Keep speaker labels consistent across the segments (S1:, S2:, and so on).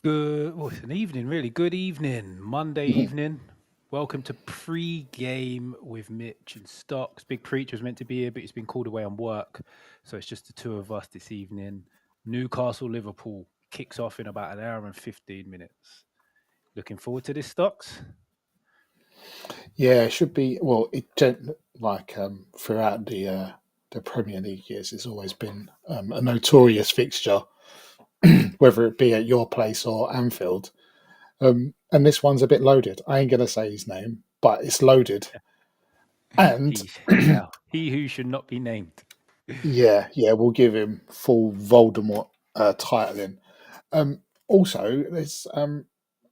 S1: Good, well, it's an evening, really. Good evening, Monday evening. Welcome to pre-game with Mitch and Stocks. Big Preacher was meant to be here, but he's been called away on work, so it's just the two of us this evening. Newcastle Liverpool kicks off in about an hour and 15 minutes. Looking forward to this, Stocks.
S2: Yeah, it should be. Well, like throughout the Premier League years, it's always been a notorious fixture, whether it be at your place or Anfield. And this one's a bit loaded. I ain't gonna say his name, but it's loaded. And
S1: He, yeah, he who should not be named.
S2: yeah, we'll give him full Voldemort titling. Also, there's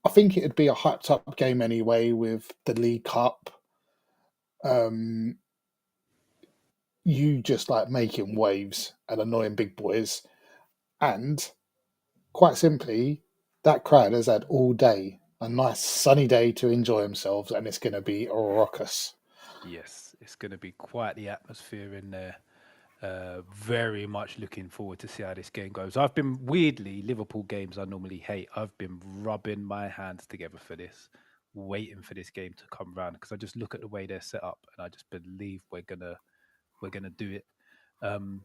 S2: I think it'd be a hyped up game anyway with the League Cup. Um, you just like making waves and annoying big boys. And quite simply, that crowd has had all day a nice sunny day to enjoy themselves, and it's going to be raucous.
S1: Yes, it's going to be quite the atmosphere in there. Very much looking forward to see how this game goes. I've been weirdly Liverpool games I normally hate. I've been rubbing my hands together for this, waiting for this game to come round because I just look at the way they're set up and I just believe we're gonna do it. Um,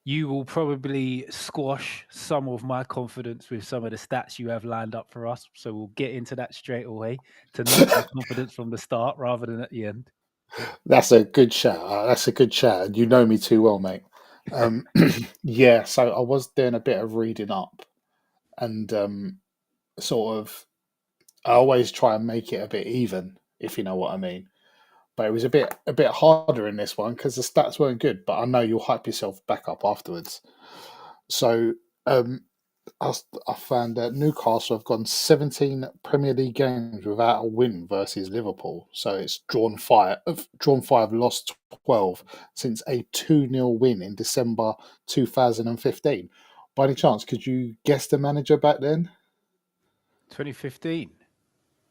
S1: you will probably squash some of my confidence with some of the stats you have lined up for us. So we'll get into that straight away to knock my confidence from the start rather than at the end.
S2: That's a good shout. That's a good shout. And you know me too well, mate. Um, yeah, so I was doing a bit of reading up and sort of, I always try and make it a bit even, if you know what I mean. But it was a bit harder in this one because the stats weren't good. But I know you'll hype yourself back up afterwards. So um, I found that Newcastle have gone 17 Premier League games without a win versus Liverpool. So it's drawn five, lost 12 since a 2-0 win in December 2015. By any chance, could you guess the manager back then?
S1: 2015,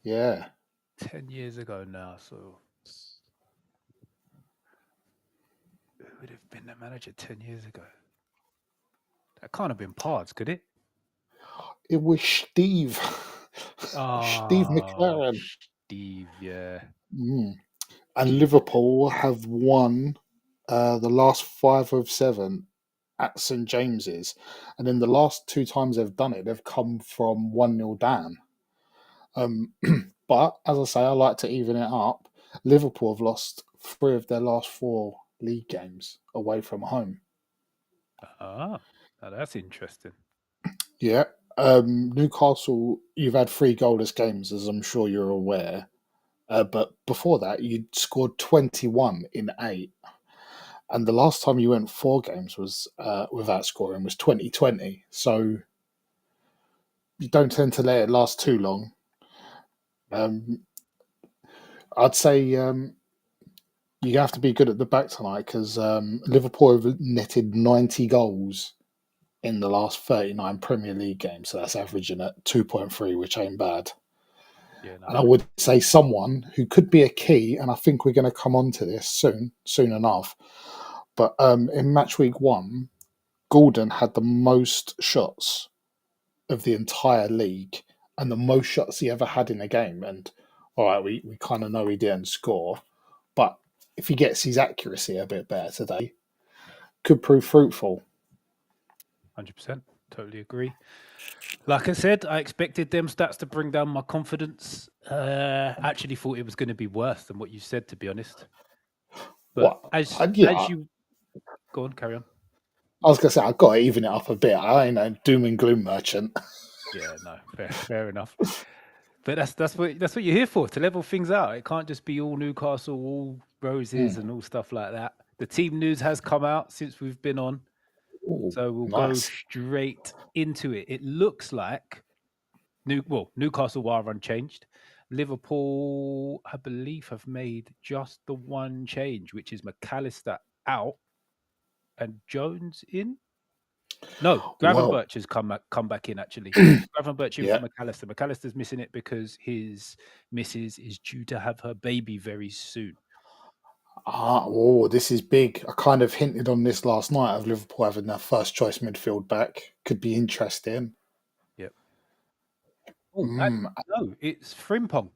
S2: Yeah.
S1: 10 years ago now. So who would have been the manager 10 years ago? That can't have been Pards, could it?
S2: It was Steve. Steve
S1: Ah,
S2: McLaren.
S1: Steve, yeah.
S2: Mm. And Liverpool have won the last five of seven at St James's, and in the last two times they've done it, they've come from 1-0 down. Um, but as I say, I like to even it up. Liverpool have lost three of their last four league games away from home.
S1: Ah, now that's interesting.
S2: Yeah. Newcastle, you've had three goalless games, as I'm sure you're aware. But before that, you'd scored 21 in eight. And the last time you went four games was without scoring was 2020. So you don't tend to let it last too long. Um, I'd say you have to be good at the back tonight because Liverpool have netted 90 goals in the last 39 Premier League games. So that's averaging at 2.3, which ain't bad.
S1: Yeah, no,
S2: And I would say someone who could be a key, and I think we're going to come on to this soon enough. But in match week one, Gordon had the most shots of the entire league and the most shots he ever had in a game. And all right, we kind of know he didn't score, but if he gets his accuracy a bit better today, could prove fruitful.
S1: 100%. Totally agree. Like I said, I expected them stats to bring down my confidence. Actually thought it was going to be worse than what you said, to be honest. But
S2: What?
S1: as
S2: I, yeah,
S1: as you go on, carry on.
S2: I was gonna say I've got to even it up a bit. I ain't a doom and gloom merchant.
S1: Yeah, no, fair enough. But that's what you're here for, to level things out. It can't just be all Newcastle, all roses,
S2: Mm.
S1: and all stuff like that. The team news has come out since we've been on,
S2: Ooh,
S1: so we'll go
S2: nice.
S1: straight into it. It looks like Newcastle are unchanged. Liverpool, I believe, have made just the one change, which is McAllister out and Jones in. No,
S2: Well,
S1: Gravenberch has come back in actually. Gravenberch in for
S2: yeah.
S1: McAllister. McAllister's missing it because his missus is due to have her baby very soon.
S2: Oh, this is big. I kind of hinted on this last night of Liverpool having their first choice midfield back. Could be interesting.
S1: Yep. Oh,
S2: Mm,
S1: no, it's Frimpong.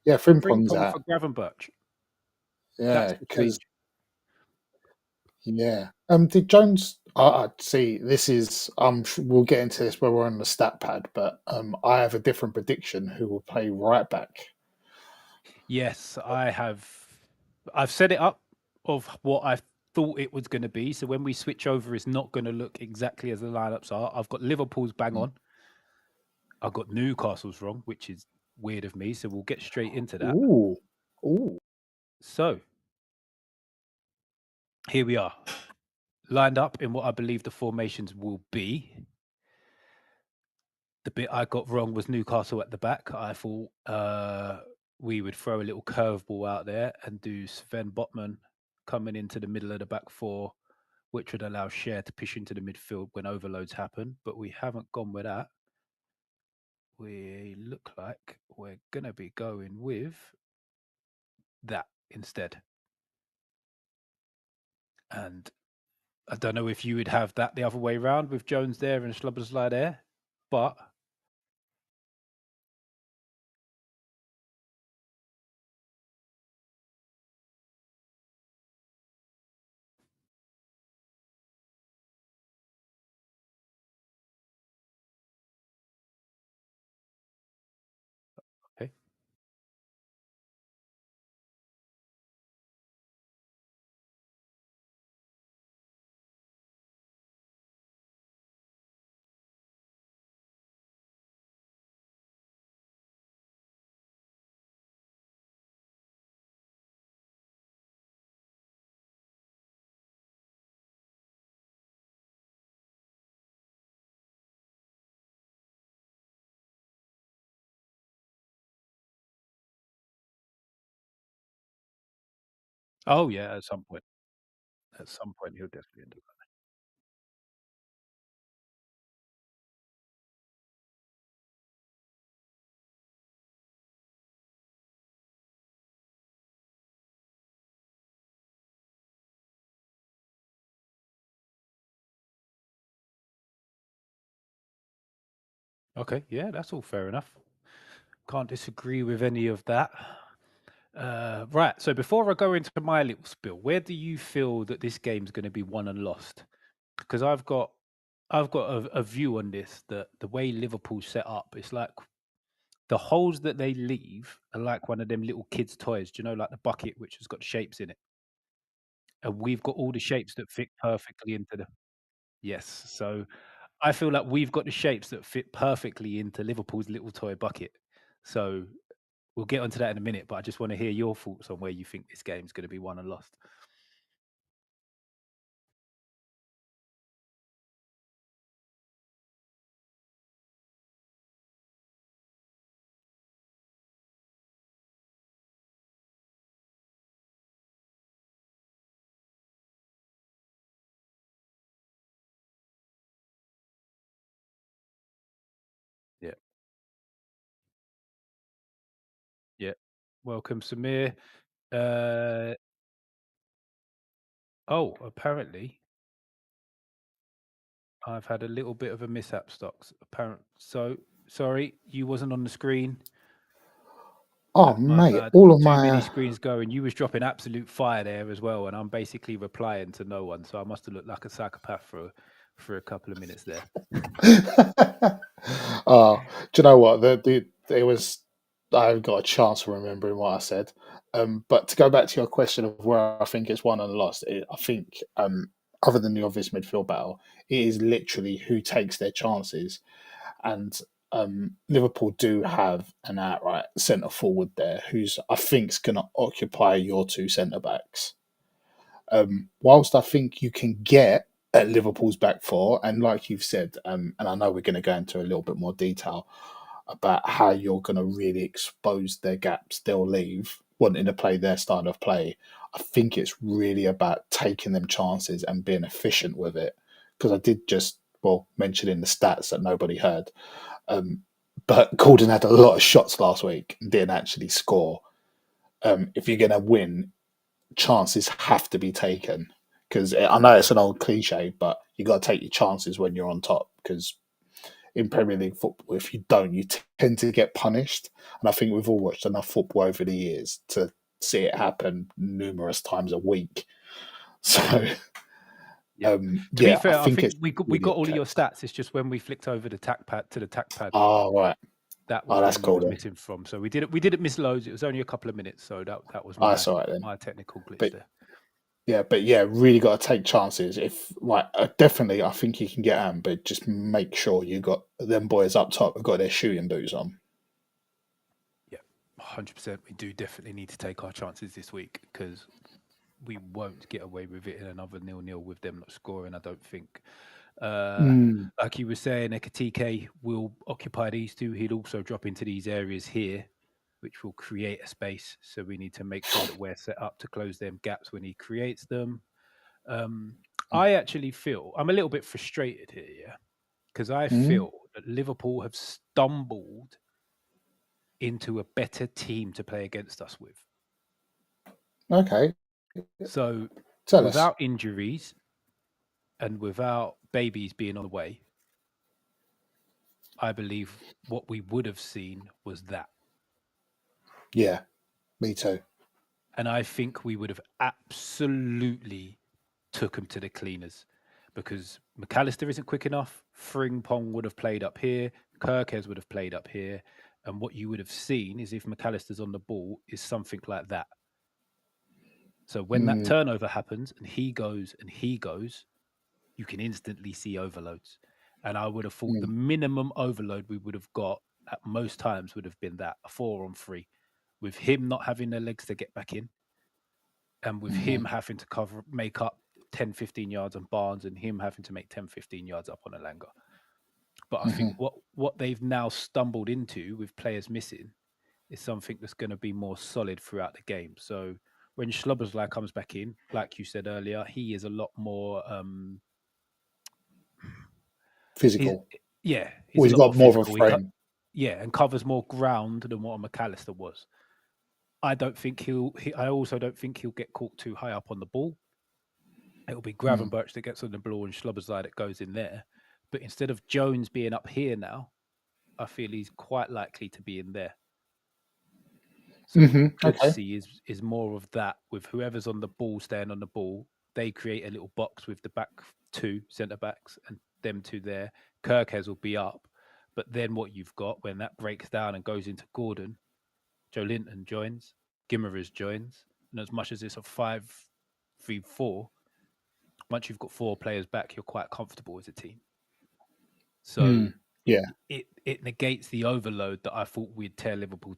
S2: yeah, Frimpong's
S1: Frimpong for
S2: out.
S1: Gravenberch. That's
S2: Yeah,
S1: the
S2: because
S1: change.
S2: yeah. Did Jones? See. This is. We'll get into this when we're on the stat pad, but I have a different prediction. Who will play right back?
S1: Yes, I have. I've set it up of what I thought it was going to be. So when we switch over, it's not going to look exactly as the lineups are. I've got Liverpool's bang
S2: Mm.
S1: on. I've got Newcastle's wrong, which is weird of me. So we'll get straight into that.
S2: Ooh, ooh.
S1: So here we are, lined up in what I believe the formations will be. The bit I got wrong was Newcastle at the back. I thought we would throw a little curveball out there and do Sven Botman coming into the middle of the back four, which would allow Cher to push into the midfield when overloads happen. But we haven't gone with that. We look like we're going to be going with that instead. And I don't know if you would have that the other way around with Jones there and Schlubersley there, but okay. Oh yeah, at some point. At some point he'll definitely end up. Okay, yeah, that's all fair enough. Can't disagree with any of that. Right, so before I go into my little spiel, where do you feel that this game's going to be won and lost? Because I've got a view on this that the way Liverpool set up, it's like the holes that they leave are like one of them little kids' toys. Do you know, like the bucket which has got shapes in it, and we've got all the shapes that fit perfectly into the yes. So I feel like we've got the shapes that fit perfectly into Liverpool's little toy bucket. So we'll get onto that in a minute, but I just want to hear your thoughts on where you think this game's going to be won and lost. Yeah, yeah. Welcome, Samir. Uh, oh, apparently I've had a little bit of a mishap, Stocks. Apparent. So sorry, you wasn't on the screen.
S2: Oh,
S1: That's my
S2: mate,
S1: bad.
S2: all of
S1: Too many
S2: my.
S1: screens going. You was dropping absolute fire there as well, and I'm basically replying to no one. So I must have looked like a psychopath for a couple of minutes there.
S2: Oh, do you know what? It was. I've got a chance of remembering what I said. But to go back to your question of where I think it's won and lost, I think other than the obvious midfield battle, it is literally who takes their chances. And Liverpool do have an outright centre forward there, who's I think is going to occupy your two centre backs. Whilst I think you can get at Liverpool's back four, and like you've said, and I know we're going to go into a little bit more detail about how you're going to really expose their gaps they'll leave wanting to play their style of play. I think it's really about taking them chances and being efficient with it. Because I did just, well, mention in the stats that nobody heard. But Gordon had a lot of shots last week and didn't actually score. If you're going to win, chances have to be taken because I know it's an old cliche, but you got to take your chances when you're on top because in Premier League football. If you don't, you tend to get punished. And I think we've all watched enough football over the years to see it happen numerous times a week. So,
S1: Yeah. To be
S2: yeah, I
S1: fair, I
S2: think
S1: think
S2: it's
S1: we got
S2: really
S1: all of your
S2: okay.
S1: stats. It's just when we flicked over the tack pad to the tack pad,
S2: Oh, right.
S1: that
S2: Oh,
S1: was
S2: that's
S1: when we
S2: cool
S1: was
S2: then.
S1: missing from. So we didn't miss loads. It was only a couple of minutes. So that was
S2: Oh, that's all right then.
S1: my technical glitch
S2: But
S1: there.
S2: yeah, really got to take chances. If like definitely, I think you can get them, but just make sure you got them boys up top have got their shooting boots on.
S1: Yeah, 100%. We do definitely need to take our chances this week because we won't get away with it in another 0-0 with them not scoring. I don't think.
S2: Mm,
S1: Like you were saying, Ekatike will occupy these two. He'll also drop into these areas here, which will create a space. So we need to make sure that we're set up to close them gaps when he creates them. Um, I actually feel I'm a little bit frustrated here, yeah, because I
S2: mm,
S1: feel that Liverpool have stumbled into a better team to play against us with.
S2: okay,
S1: So
S2: tell us.
S1: without injuries and without babies being on the way, I believe what we would have seen was that.
S2: Yeah, me too.
S1: And I think we would have absolutely took him to the cleaners because McAllister isn't quick enough. Fringpong would have played up here. Kirkes would have played up here. And what you would have seen is if McAllister's on the ball, is something like that. So when that
S2: Mm,
S1: turnover happens and he goes, you can instantly see overloads. And I would have thought the
S2: mm,
S1: minimum overload we would have got at most times would have been that a 4-on-3, with him not having the legs to get back in and with him
S2: mm,
S1: having to make up 10, 15 yards on Barnes and him having to make 10, 15 yards up on Alanga. But I think
S2: mm,
S1: what they've now stumbled into with players missing is something that's going to be more solid throughout the game. So when Schlobosly comes back in, like you said earlier, he is a lot more he's
S2: physical.
S1: he's
S2: Well,
S1: a
S2: he's
S1: lot more
S2: got more of a
S1: physical.
S2: frame.
S1: And covers more ground than what a McAllister was. I don't think I also don't think he'll get caught too high up on the ball. It'll be
S2: Mm,
S1: Gravenberch that gets on the ball and Schlobosly that goes in there. But instead of Jones being up here now, I feel he's quite likely to be in there. So what you could
S2: okay.
S1: see is more of that with whoever's on the ball staying on the ball. They create a little box with the back two centre backs and them two there. Kirkes will be up. But then what you've got when that breaks down and goes into Gordon, Joe Linton joins, Gimmerers joins. And as much as it's a 5-3-4, once you've got four players back, you're quite comfortable as a team. So
S2: Mm, yeah.
S1: it negates the overload that I thought we'd tear Liverpool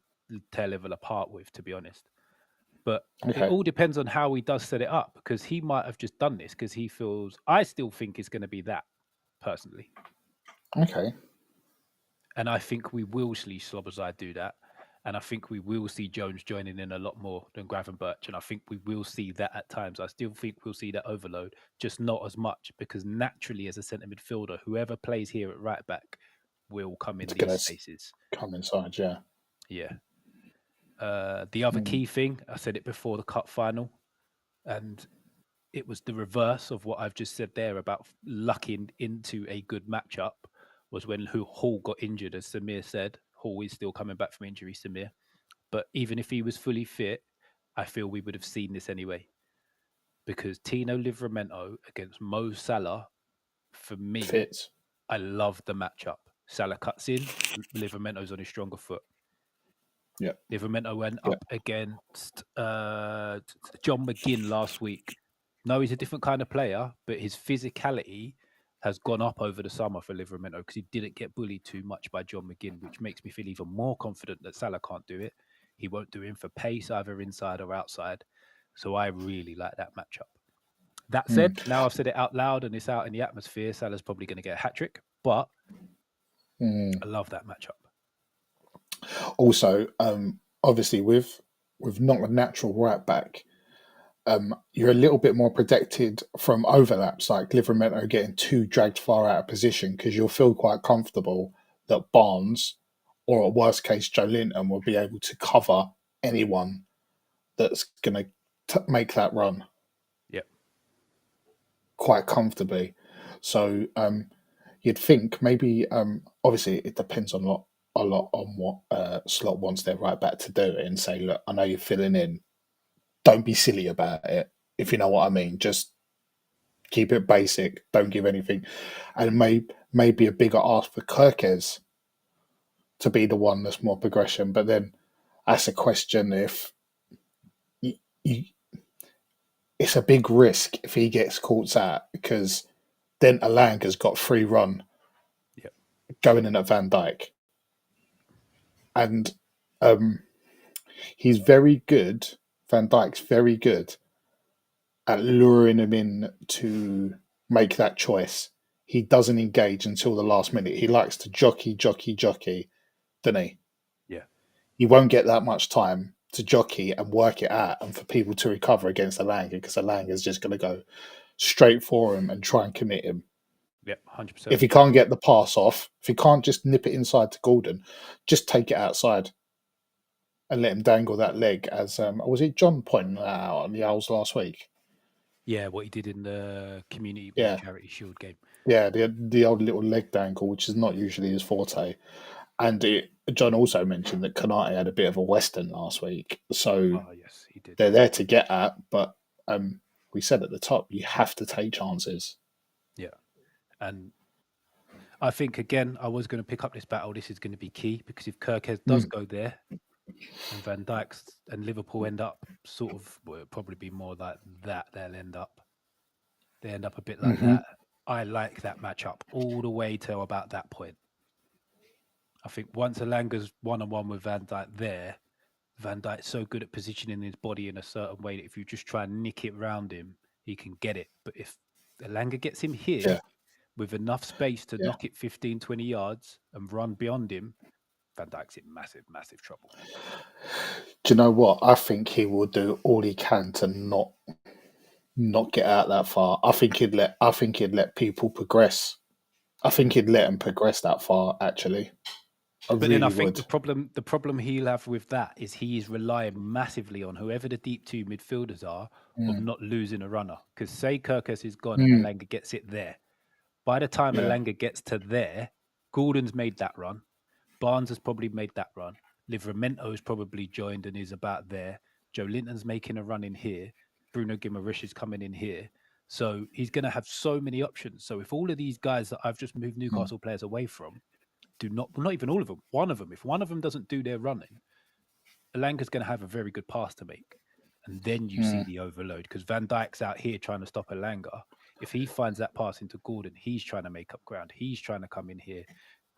S1: apart with, to be honest. But it
S2: Okay.
S1: all depends on how he does set it up because he might have just done this because he feels. I still think it's going to be that personally,
S2: Okay.
S1: and I think we will see Slobozai do that, and I think we will see Jones joining in a lot more than Gravenberch, and I think we will see that at times. I still think we'll see that overload, just not as much because naturally, as a centre midfielder, whoever plays here at right back will come in
S2: It's
S1: these
S2: gonna
S1: spaces.
S2: come inside. Yeah.
S1: Yeah. The other
S2: Mm,
S1: key thing, I said it before the cup final, and it was the reverse of what I've just said there about lucking into a good matchup, was when Hall got injured, as Samir said. Hall is still coming back from injury, Samir. But even if he was fully fit, I feel we would have seen this anyway. Because Tino Livramento against Mo Salah, for me,
S2: fits.
S1: I love the matchup. Salah cuts in, Livramento's on his stronger foot.
S2: Yep.
S1: Livramento went
S2: Yep.
S1: up against John McGinn last week. No, he's a different kind of player, but his physicality has gone up over the summer for Livramento because he didn't get bullied too much by John McGinn, which makes me feel even more confident that Salah can't do it. He won't do him for pace, either inside or outside. So I really like that matchup. That said,
S2: Mm,
S1: now I've said it out loud and it's out in the atmosphere, Salah's probably going to get a hat trick, but
S2: mm.
S1: I love that matchup.
S2: Also, obviously, with not a natural right back, you're a little bit more protected from overlaps, like Livramento getting too dragged far out of position, because you'll feel quite comfortable that Barnes, or at worst case, Joe Linton, will be able to cover anyone that's going to make that run
S1: Yep.
S2: quite comfortably. So, you'd think maybe obviously it depends a lot on what Slot wants their right back to do it and say, look, I know you're filling in. Don't be silly about it, if you know what I mean. Just keep it basic. Don't give anything. And maybe a bigger ask for Kirkes to be the one that's more progression. But then that's a question if you, you, it's a big risk if he gets caught out because then Alanga's got free run
S1: Yep.
S2: going in at Van Dijk. And he's very good. Van Dijk's very good at luring him in to make that choice. He doesn't engage until the last minute. He likes to jockey, doesn't he?
S1: Yeah.
S2: He won't get that much time to jockey and work it out and for people to recover against Alanga because Alanga's just going to go straight for him and try and commit him.
S1: Yep, 100%.
S2: If he can't get the pass off, if he can't just nip it inside to Gordon, just take it outside and let him dangle that leg. As was it John pointing that out on the Owls last week?
S1: Yeah, what he did in the community charity shield game.
S2: Yeah, the old little leg dangle, which is not usually his forte. And John also mentioned that Kanate had a bit of a Western last week, so
S1: yes, he did.
S2: They're there to get at. But we said at the top, you have to take chances.
S1: Yeah, and I think again, I was going to pick up this battle. This is going to be key because if Kirkes does go there, and Van Dijk's and Liverpool end up sort of, well, it'll probably be more like that. They end up a bit like that. I like that matchup all the way till about that point. I think once Alanga's 1-on-1 with Van Dijk there, Van Dijk's so good at positioning his body in a certain way that if you just try and nick it round him, he can get it. But if Alanga gets him here with enough space to knock it 15, 20 yards and run beyond him, Van Dijk's in massive, massive trouble.
S2: Do you know what? I think he will do all he can to not get out that far. I think he'd let people progress. I think he'd let them progress that far, actually.
S1: But then I think the problem he'll have with that is he is relying massively on whoever the deep two midfielders are of not losing a runner. Because say Kirkes is gone and Alanga gets it there. By the time Alanga gets to there, Gordon's made that run. Barnes has probably made that run. Livramento's probably joined and is about there. Joe Linton's making a run in here. Bruno Guimaraes is coming in here. So he's going to have so many options. So if all of these guys that I've just moved Newcastle players away from do not even all of them, one of them, if one of them doesn't do their running, Alanga's going to have a very good pass to make. And then you see the overload because Van Dijk's out here trying to stop Alanga. If he finds that pass into Gordon, he's trying to make up ground. He's trying to come in here.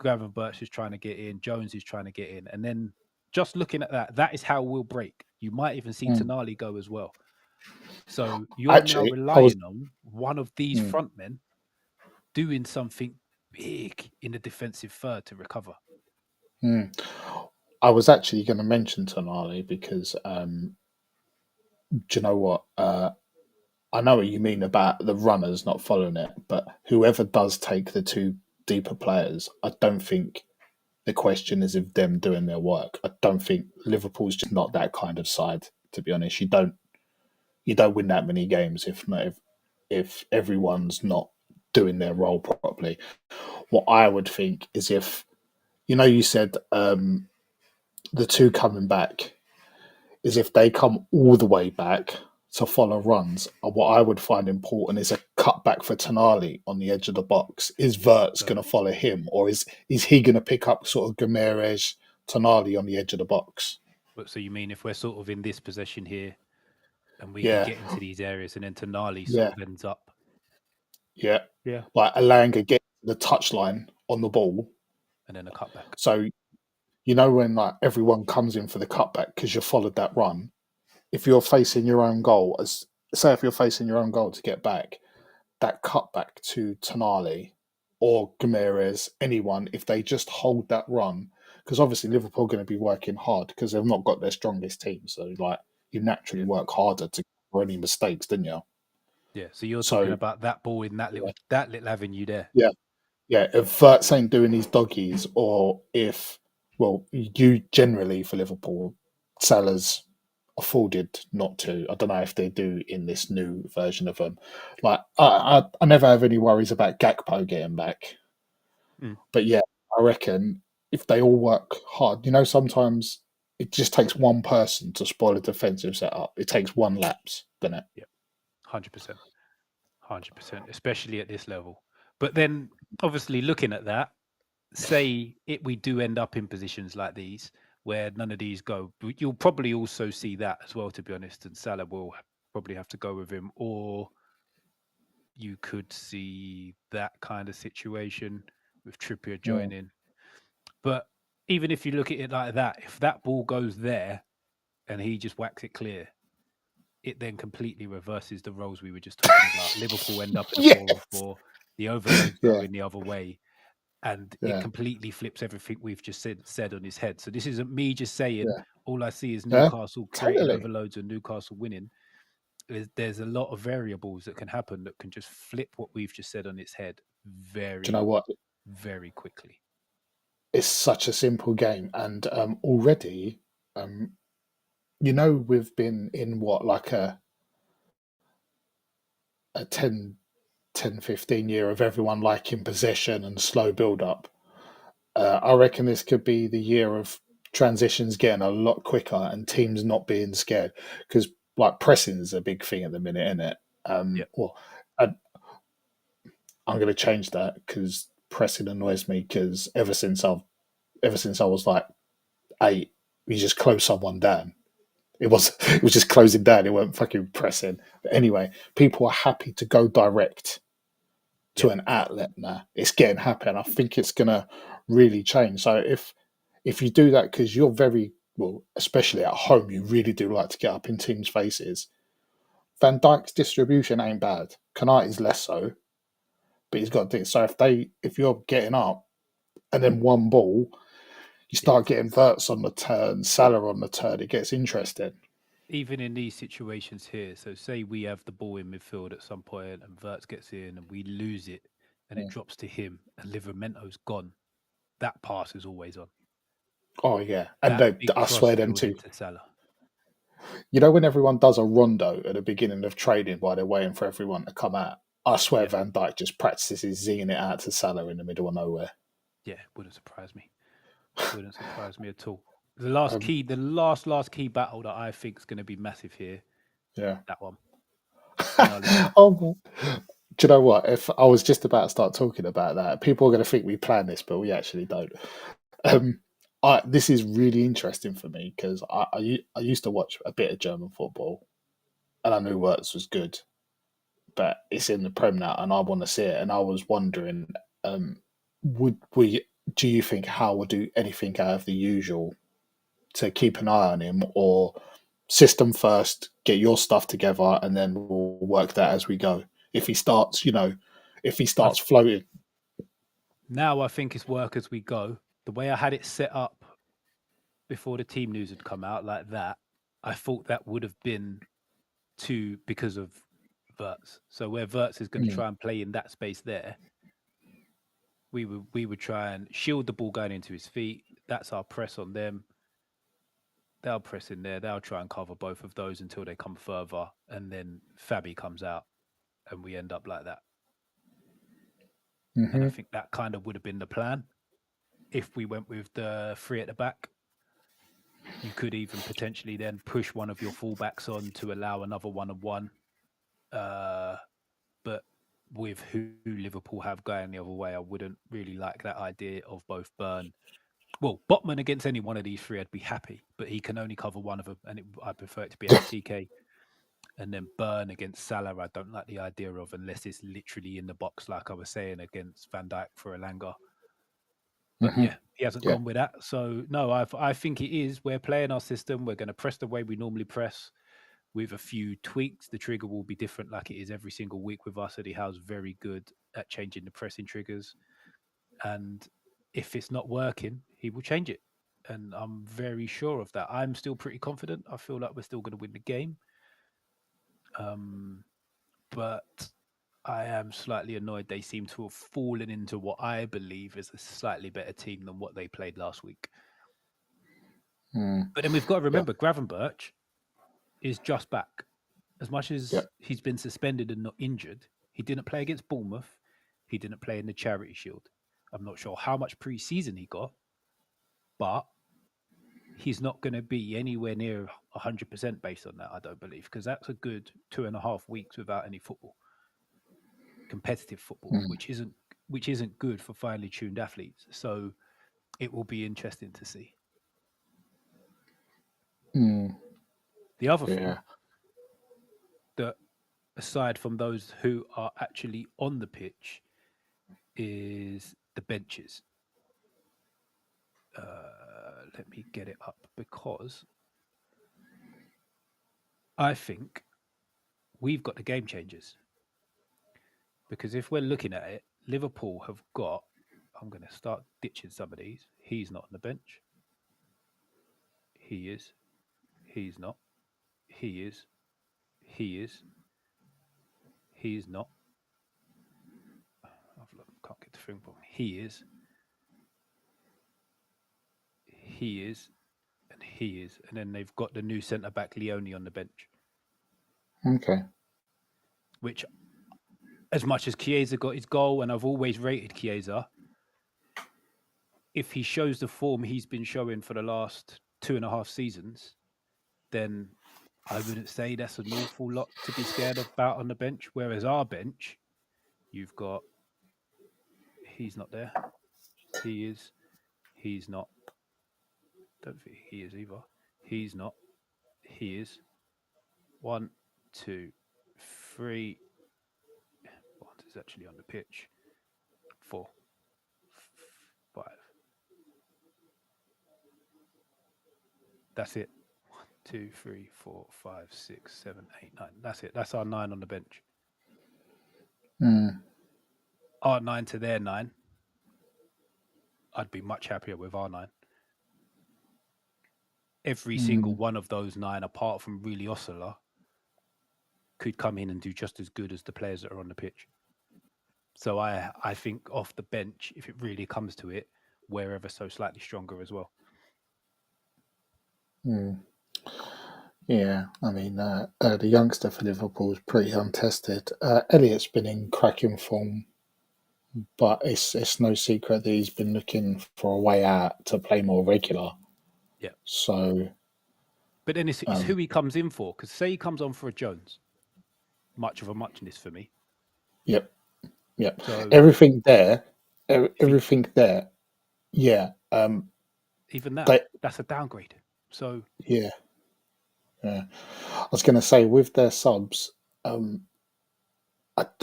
S1: Gravenberch is trying to get in. Jones is trying to get in. And then just looking at that, that is how we'll break. You might even see Tonali go as well. So you're now relying on one of these front men doing something big in the defensive third to recover.
S2: I was actually going to mention Tonali because do you know what? I know what you mean about the runners not following it, but whoever does take the two deeper players, I don't think the question is of them doing their work. I don't think Liverpool's just not that kind of side, to be honest. You don't win that many games if everyone's not doing their role properly. What I would think is if you said the two coming back is if they come all the way back to follow runs. What I would find important is a cutback for Tonali on the edge of the box. Is Wirtz going to follow him, or is he going to pick up sort of Guimaraes, Tonali on the edge of the box?
S1: So you mean if we're sort of in this position here and we can get into these areas and then Tonali sort of ends up?
S2: Yeah.
S1: Yeah.
S2: Like Alanga gets the touchline on the ball.
S1: And then a cutback.
S2: So, when like everyone comes in for the cutback because you followed that run, if you're facing your own goal, if you're facing your own goal to get back, that cutback to Tonali or Guimaraes, anyone, if they just hold that run, because obviously Liverpool are going to be working hard because they've not got their strongest team. So, like, you naturally work harder to cover any mistakes, didn't you?
S1: Yeah. So you're talking about that ball in that little avenue there.
S2: Yeah. Yeah. If Wirtz ain't doing these doggies, or if, you generally for Liverpool, Salah's afforded not to. I don't know if they do in this new version of them. Like I never have any worries about Gakpo getting back.
S1: Mm.
S2: But yeah, I reckon if they all work hard, sometimes it just takes one person to spoil a defensive setup. It takes one lapse, doesn't it?
S1: Yeah, 100%. 100%, especially at this level. But then, obviously, looking at that, say we do end up in positions like these where none of these go, you'll probably also see that as well, to be honest. And Salah will probably have to go with him, or you could see that kind of situation with Trippier
S2: Mm.
S1: joining. But even if you look at it like that, if that ball goes there and he just whacks it clear, it then completely reverses the roles we were just talking about. Liverpool end up in a 4-on-4,
S2: Yes.
S1: the overloads go
S2: Yeah.
S1: in the other way, and it
S2: Yeah.
S1: completely flips everything we've just said on his head. So this isn't me just saying
S2: Yeah.
S1: all I see is
S2: Yeah.
S1: Newcastle creating
S2: Totally.
S1: overloads and Newcastle winning. There's a lot of variables that can happen that can just flip what we've just said on its head
S2: Do you know
S1: very,
S2: what?
S1: very quickly.
S2: It's such a simple game, and already, um, we've been in what, like a 10, 15 year of everyone liking possession and slow build up. I reckon this could be the year of transitions getting a lot quicker and teams not being scared, because like pressing is a big thing at the minute, isn't it?
S1: Yeah,
S2: Well, I, I'm going to change that because pressing annoys me. Because ever since I was like 8, you just close someone down. It was just closing down. It weren't fucking pressing. But anyway, people are happy to go direct
S1: yeah.
S2: to an outlet now. It's getting happy, and I think it's gonna really change. So if you do that, because you're very well, especially at home, you really do like to get up in teams' faces. Van Dijk's distribution ain't bad. Kanati's less so, but he's got this. So if you're getting up and then one ball, you
S1: Yeah.
S2: start getting Verts on the turn, Salah on the turn. It gets interesting.
S1: Even in these situations here, so say we have the ball in midfield at some point and Verts gets in and we lose it and it
S2: Mm.
S1: drops to him and Livermento's gone, that pass is always on.
S2: Oh yeah, and
S1: That big
S2: I
S1: cross
S2: swear them
S1: field
S2: two.
S1: into Salah.
S2: When everyone does a rondo at the beginning of training while they're waiting for everyone to come out, I swear
S1: Yeah,
S2: Van Dijk just practices zinging it out to Salah in the middle of nowhere.
S1: yeah, wouldn't surprise me. Wouldn't surprise me at all. The last
S2: Um,
S1: key, the last key battle that I think is going to be massive here,
S2: yeah.
S1: that one. And I'll leave it.
S2: Oh, do you know what? If I was just about to start talking about that, people are going to think we plan this, but we actually don't. Um, this is really interesting for me because I used to watch a bit of German football, and I knew Wirtz was good, but it's in the Prem now, and I want to see it. And I was wondering, um, would we? Do you think Hal would do anything out of the usual to keep an eye on him, or system first, get your stuff together, and then we'll work that as we go? If he starts, if he
S1: I
S2: starts floating,
S1: Now I think it's work as we go. The way I had it set up before the team news had come out like that, I thought that would have been because of Verts. So where Verts is going to
S2: mm,
S1: try and play in that space there, we would try and shield the ball going into his feet. That's our press on them. They'll press in there. They'll try and cover both of those until they come further, and then Fabi comes out, and we end up like that. And I
S2: hmm
S1: think that kind of would have been the plan if we went with the three at the back. You could even potentially then push one of your fullbacks on to allow another one-on-one. Uh, but with who Liverpool have going the other way, I wouldn't really like that idea of both Burn. Well, Botman against any one of these three, I'd be happy, but he can only cover one of them, and I prefer it to be LCK. And then Burn against Salah, I don't like the idea of unless it's literally in the box, like I was saying against Van Dijk for Elanga. But
S2: hmm
S1: yeah, he hasn't
S2: yeah,
S1: gone with that. So no, I think it is. We're playing our system. We're going to press the way we normally press with a few tweaks. The trigger will be different, like it is every single week with us. Eddie Howe's very good at changing the pressing triggers, and if it's not working, he will change it. And I'm very sure of that. I'm still pretty confident. I feel like we're still going to win the game. Um, but I am slightly annoyed they seem to have fallen into what I believe is a slightly better team than what they played last week.
S2: mm,
S1: But then we've got to
S2: yeah,
S1: remember Gravenberch is just back. As much
S2: yeah,
S1: as he's been suspended and not injured, he didn't play against Bournemouth. He didn't play in the Charity Shield. I'm not sure how much pre-season he got, but he's not going to be anywhere near 100% based on that, I don't believe, because that's a good 2.5 weeks without any football, competitive football,
S2: Mm,
S1: which isn't good for finely tuned athletes. So it will be interesting to see.
S2: mm,
S1: The other thing
S2: yeah.
S1: that, aside from those who are actually on the pitch, is the benches. Let me get it up because I think we've got the game changers. Because if we're looking at it, Liverpool have got. I'm going to start ditching some of these. He's not on the bench. He is. He's not. He is. He is. He's not. Can't get the thing from. He is. He is. And he is. And then they've got the new centre back Leone on the bench.
S2: Okay.
S1: Which, as much as Chiesa got his goal, and I've always rated Chiesa, if he shows the form he's been showing for the last 2.5 seasons, then I wouldn't say that's an awful lot to be scared about on the bench. Whereas our bench, you've got he's not there. He is. He's not. Don't think he is either. He's not. He is. One, two, three. What is actually on the pitch? Four, five. That's it. 1, 2, 3, 4, 5, 6, 7, 8, 9. That's it. That's our 9 on the bench.
S2: Mm,
S1: Our 9 to their 9. I'd be much happier with our 9. Every single
S2: mm,
S1: one of those 9, apart from really Osula, could come in and do just as good as the players that are on the pitch. So I think off the bench, if it really comes to it, we're ever so slightly stronger as well.
S2: mm. Yeah, I mean, the youngster for Liverpool is pretty untested. Elliott's been in cracking form, but it's no secret that he's been looking for a way out to play more regular.
S1: Yeah.
S2: So,
S1: But then it's who
S2: um,
S1: he comes in for. Because say he comes on for a Jones, much of a muchness for me.
S2: yep, yep,
S1: So
S2: everything there,
S1: if he
S2: everything there. Yeah,
S1: even that,
S2: they,
S1: that's a downgrade. So
S2: yeah, yeah. I was going to say with their subs, um,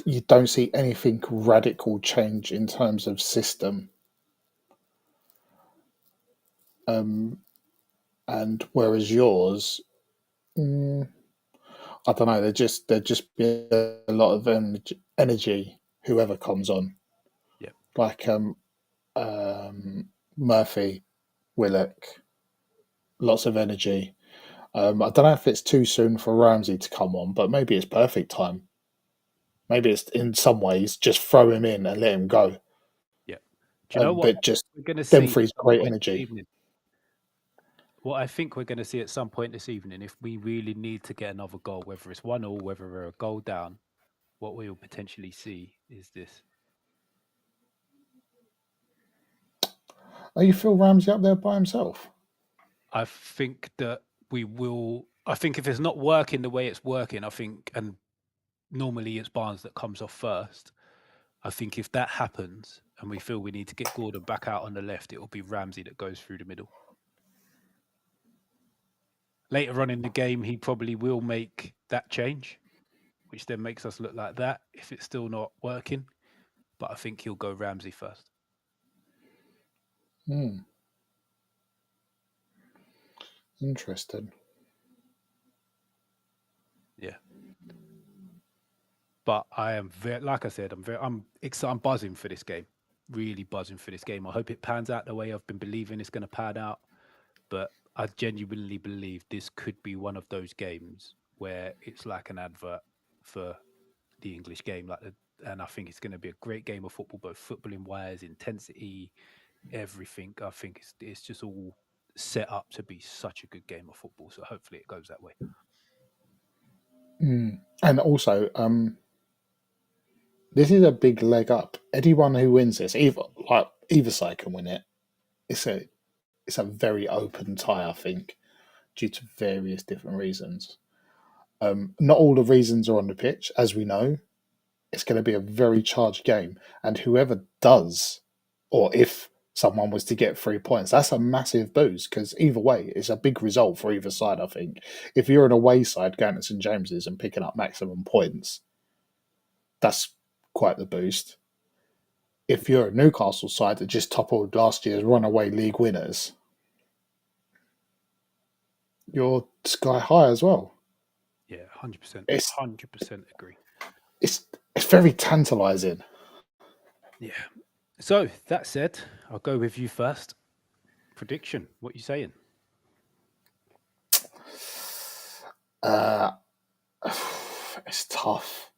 S2: you don't see anything radical change in terms of system. Um, and whereas yours, mm, I don't know, there just be a lot of energy whoever comes on,
S1: yeah,
S2: like um, Murphy, Willock, lots of energy. I don't know if it's too soon for Ramsey to come on, but maybe it's perfect time. Maybe it's in some ways just throw him in and let him go.
S1: yeah. Do you know what
S2: But just
S1: we're going to
S2: them
S1: see at
S2: three's
S1: some
S2: great
S1: point this
S2: energy.
S1: evening? What I think we're going to see at some point this evening, if we really need to get another goal, whether it's 1-1, whether we're a goal down, what we will potentially see is this.
S2: Oh, you feel Ramsey up there by himself?
S1: I think that we will. I think if it's not working the way it's working, and normally it's Barnes that comes off first. I think if that happens and we feel we need to get Gordon back out on the left, it will be Ramsey that goes through the middle. Later on in the game, he probably will make that change, which then makes us look like that if it's still not working. But I think he'll go Ramsey first.
S2: Hmm, interesting.
S1: Yeah. But I am very, like I said, I'm excited. I'm buzzing for this game. Really buzzing for this game. I hope it pans out the way I've been believing it's going to pan out. But I genuinely believe this could be one of those games where it's like an advert for the English game. And I think it's going to be a great game of football, both footballing wise, intensity, everything. I think it's just all set up to be such a good game of football. So hopefully it goes that way.
S2: Hmm. And also, this is a big leg up. Anyone who wins this, either like either side can win it. It's a very open tie, I think, due to various different reasons. Not all the reasons are on the pitch, as we know. It's going to be a very charged game, and whoever does, or if someone was to get 3 points, that's a massive boost because either way, it's a big result for either side. I think if you're an away side going to St James's and picking up maximum points, that's quite the boost. If you're a Newcastle side that just toppled last year's runaway league winners, you're sky high as well.
S1: Yeah, 100%.
S2: It's
S1: 100% agree.
S2: it's it's very tantalising.
S1: Yeah. So that said, I'll go with you first. Prediction. What you saying?
S2: Uh, it's tough.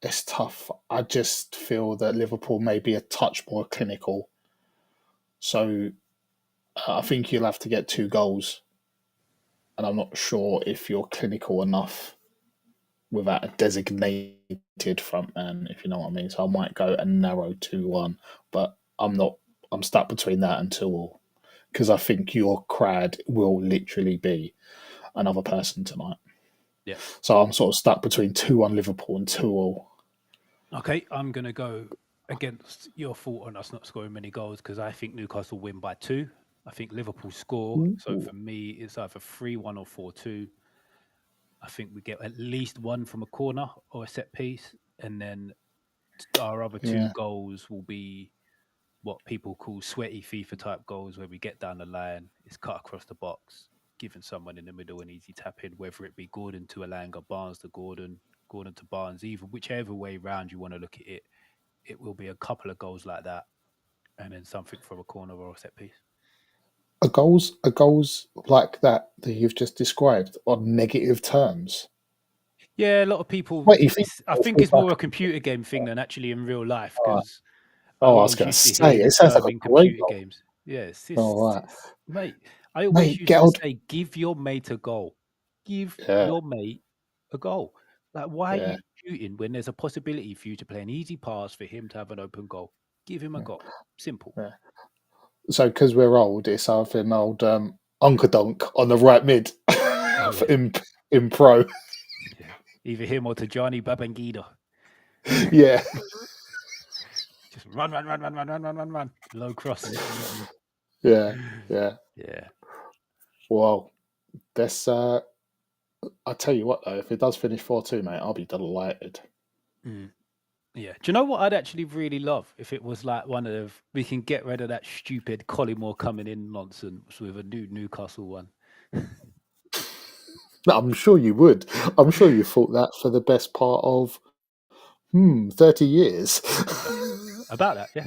S2: It's tough. I just feel that Liverpool may be a touch more clinical. So I think you'll have to get 2 goals. And I'm not sure if you're clinical enough without a designated front man, if you know what I mean. So I might go a narrow 2-1, but I'm not. I'm stuck between that and 2-2 because I think your crowd will literally be another person tonight.
S1: Yeah.
S2: So I'm sort of stuck between 2-1 Liverpool and 2-2.
S1: Okay, I'm going to go against your thought on us not scoring many goals because I think Newcastle win by 2. I think Liverpool score. So for me, it's either 3-1 or 4-2. I think we get at least one from a corner or a set piece. And then our other 2
S2: Yeah.
S1: goals will be what people call sweaty FIFA type goals, where we get down the line, it's cut across the box, giving someone in the middle an easy tap in, whether it be Gordon to Alanga, Barnes to Gordon, Gordon to Barnes, either whichever way round you want to look at it, it will be a couple of goals like that, and then something from a corner or a set piece.
S2: A goals like that you've just described on negative terms.
S1: Yeah, a lot of people.
S2: What do you think?
S1: I think it's more a computer game thing than actually in real life
S2: Oh,
S1: because I
S2: I was
S1: always
S2: going to
S1: used to hear
S2: say,
S1: the
S2: it sounds like
S1: term
S2: a
S1: in
S2: great
S1: computer
S2: goal.
S1: games. Yeah,
S2: All right.
S1: mate. I always
S2: Mate,
S1: used
S2: get
S1: to
S2: old.
S1: say, give your mate a goal. Give
S2: Yeah,
S1: your mate a goal. Like, why are
S2: yeah,
S1: you shooting when there's a possibility for you to play an easy pass for him to have an open goal? Give him a goal. Simple.
S2: yeah. So, because we're old, it's something old Donk on the right mid
S1: Oh yeah,
S2: in pro.
S1: yeah. Either him or Tajani Babangida.
S2: Yeah,
S1: Just run, run, run, run, run, run, run, run, run. Low crosses.
S2: yeah, yeah.
S1: Yeah.
S2: Well, this. I tell you what, though, if it does finish 4-2, mate, I'll be delighted.
S1: Mm. Yeah. Do you know what I'd actually really love if it was like one of we can get rid of that stupid Collymore coming in nonsense with a new Newcastle one.
S2: I'm sure you would. I'm sure you thought that for the best part of 30 years.
S1: About that, yeah.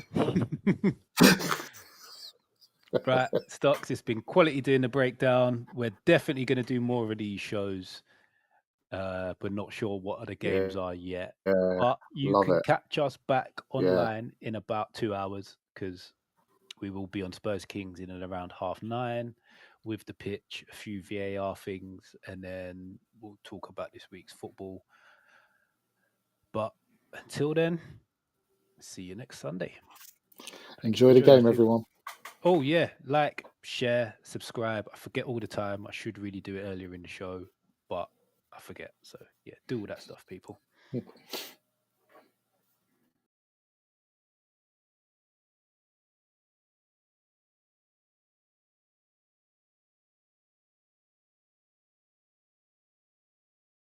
S1: Right, Stocks, it's been quality doing the breakdown. We're definitely going to do more of these shows, but not sure what other games
S2: Yeah,
S1: are yet.
S2: yeah,
S1: But you
S2: love
S1: can
S2: it.
S1: catch us back
S2: Yeah,
S1: online in about 2 hours because we will be on Spurs Kings in and around 9:30 with the pitch, a few VAR things, and then we'll talk about this week's football. But until then, see you next Sunday. Thank you for
S2: enjoy the
S1: joining us,
S2: game,
S1: people.
S2: everyone.
S1: Oh yeah, like, share, subscribe. I forget all the time. I should really do it earlier in the show, but I forget. So yeah, do all that stuff, people.